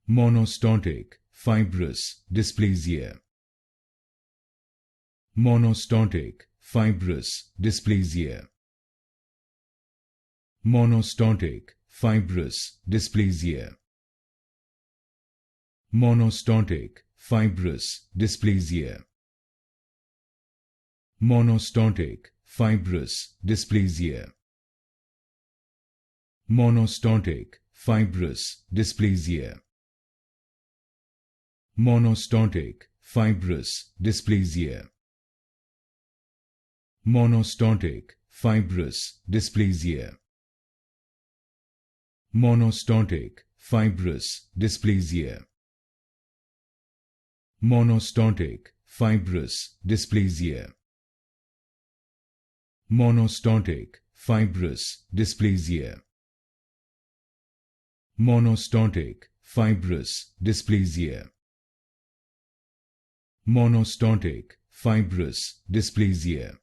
Monostotic Fibrous Dysplasia. Monostotic Fibrous Dysplasia. Monostotic Fibrous Dysplasia. Monostotic Fibrous Dysplasia. Monostotic Fibrous Dysplasia. Monostotic Fibrous Dysplasia. Monostotic Fibrous Dysplasia. Monostotic Fibrous Dysplasia. Monostotic Fibrous Dysplasia. Monostotic Fibrous Dysplasia. Monostotic Fibrous Dysplasia. Monostotic Fibrous Dysplasia. Monostotic Fibrous Dysplasia.